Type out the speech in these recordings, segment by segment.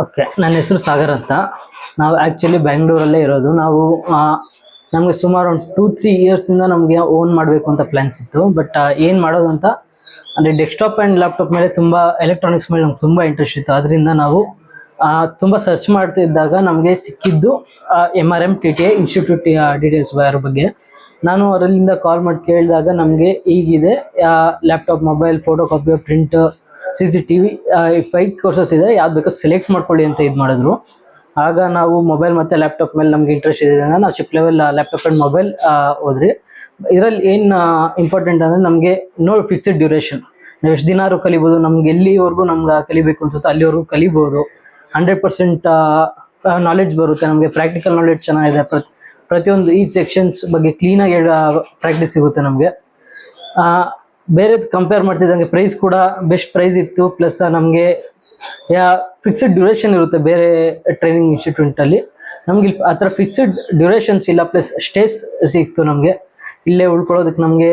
Okay, ನನ್ನ ಹೆಸರು ಸಾಗರ್ ಅಂತ. ನಾವು ಆ್ಯಕ್ಚುಲಿ ಬ್ಯಾಂಗ್ಳೂರಲ್ಲೇ ಇರೋದು. ನಾವು ನಮಗೆ ಸುಮಾರು ಒಂದು 2-3 ಇಯರ್ಸಿಂದ ನಮಗೆ ಓನ್ ಮಾಡಬೇಕು ಅಂತ ಪ್ಲ್ಯಾನ್ಸ್ ಇತ್ತು. ಬಟ್ ಏನು ಮಾಡೋದು ಅಂತ ಅಂದರೆ ಡೆಸ್ಕ್ಟಾಪ್ ಆ್ಯಂಡ್ ಲ್ಯಾಪ್ಟಾಪ್ ಮೇಲೆ ತುಂಬ ಎಲೆಕ್ಟ್ರಾನಿಕ್ಸ್ ಮೇಲೆ ನಮ್ಗೆ ತುಂಬ ಇಂಟ್ರೆಸ್ಟ್ ಇತ್ತು. ಅದರಿಂದ ನಾವು ತುಂಬ ಸರ್ಚ್ ಮಾಡ್ತಿದ್ದಾಗ ನಮಗೆ ಸಿಕ್ಕಿದ್ದು MRM-TTI ಇನ್ಸ್ಟಿಟ್ಯೂಟ್ ಡೀಟೇಲ್ಸ್ ಅದರ ಬಗ್ಗೆ. ನಾನು ಅವರಲ್ಲಿಂದ ಕಾಲ್ ಮಾಡಿ ಕೇಳಿದಾಗ ನಮಗೆ ಈಗಿದೆ laptop, mobile, photo copy, print, CCTV 5 courses ಇದೆ, ಯಾವ್ದು ಬೇಕೋ ಸೆಲೆಕ್ಟ್ ಮಾಡ್ಕೊಳ್ಳಿ ಅಂತ ಇದು ಮಾಡಿದ್ರು. ಆಗ ನಾವು ಮೊಬೈಲ್ ಮತ್ತು ಲ್ಯಾಪ್ಟಾಪ್ ಮೇಲೆ ನಮಗೆ ಇಂಟ್ರೆಸ್ಟ್ ಇದೆ ಅಂದರೆ ನಾವು chip level laptop and mobile ಹೋದ್ರಿ. ಇದರಲ್ಲಿ ಏನು ಇಂಪಾರ್ಟೆಂಟ್ ಅಂದರೆ ನಮಗೆ ಫಿಕ್ಸ್ಡ್ ಡ್ಯೂರೇಷನ್, ನಾವು ಎಷ್ಟು ದಿನಾರು ಕಲಿಬೋದು, ನಮ್ಗೆ ಎಲ್ಲಿವರೆಗೂ ನಮ್ಗೆ ಕಲಿಬೇಕು ಅನ್ಸುತ್ತೋ ಅಲ್ಲಿವರೆಗೂ ಕಲಿಬೋದು. 100% ನಾಲೆಡ್ಜ್ ಬರುತ್ತೆ ನಮಗೆ. ಪ್ರಾಕ್ಟಿಕಲ್ ನಾಲೆಡ್ಜ್ ಚೆನ್ನಾಗಿದೆ. ಪ್ರತಿಯೊಂದು ಈ ಸೆಕ್ಷನ್ಸ್ ಬಗ್ಗೆ ಕ್ಲೀನಾಗಿ ಪ್ರಾಕ್ಟೀಸ್ ಸಿಗುತ್ತೆ ನಮಗೆ. ಬೇರೆದು ಕಂಪೇರ್ ಮಾಡ್ತಿದ್ದಂಗೆ ಪ್ರೈಸ್ ಕೂಡ ಬೆಸ್ಟ್ ಪ್ರೈಸ್ ಇತ್ತು. ಪ್ಲಸ್ ನಮಗೆ ಫಿಕ್ಸ್ಡ್ ಡ್ಯೂರೇಷನ್ ಇರುತ್ತೆ ಬೇರೆ ಟ್ರೈನಿಂಗ್ ಇನ್ಸ್ಟಿಟ್ಯೂಟಲ್ಲಿ. ನಮ್ಗೆ ಇಲ್ಲಿ ಆ ಥರ ಫಿಕ್ಸ್ಡ್ ಡ್ಯೂರೇಷನ್ಸ್ ಇಲ್ಲ. ಪ್ಲಸ್ ಸ್ಟೇಸ್ ಸಿಕ್ತು ನಮಗೆ, ಇಲ್ಲೇ ಉಳ್ಕೊಳ್ಳೋದಕ್ಕೆ ನಮಗೆ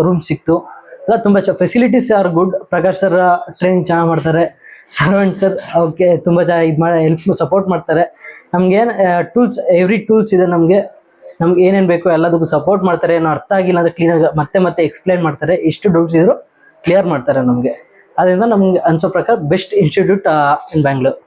ರೂಮ್ ಸಿಕ್ತು. ಎಲ್ಲ ತುಂಬ facilities are good. Prakash sir training ಚೆನ್ನಾಗಿ ಮಾಡ್ತಾರೆ. ಸರ್ವೆಂಟ್ ಸರ್ ಓಕೆ ತುಂಬ ಚೆನ್ನಾಗಿ ಇದು ಮಾಡಿ ಸಪೋರ್ಟ್ ಮಾಡ್ತಾರೆ. ನಮ್ಗೇನು ಟೂಲ್ಸ್, ಎವ್ರಿ ಟೂಲ್ಸ್ ಇದೆ ನಮಗೆ. ನಮ್ಗೆ ಏನೇನು ಬೇಕೋ ಎಲ್ಲದಕ್ಕೂ ಸಪೋರ್ಟ್ ಮಾಡ್ತಾರೆ. ಏನೋ ಅರ್ಥ ಆಗಿಲ್ಲ ಅಂದರೆ ಕ್ಲೀನಾಗಿ ಮತ್ತೆ ಎಕ್ಸ್ಪ್ಲೈನ್ ಮಾಡ್ತಾರೆ. ಎಷ್ಟು ಡೌಟ್ಸ್ ಇದ್ದರೂ ಕ್ಲಿಯರ್ ಮಾಡ್ತಾರೆ ನಮಗೆ. ಅದರಿಂದ ನಮ್ಗೆ ಅನ್ಸೋ ಪ್ರಕಾರ ಬೆಸ್ಟ್ ಇನ್ಸ್ಟಿಟ್ಯೂಟ್ ಇನ್ ಬ್ಯಾಂಗ್ಳೂರ್.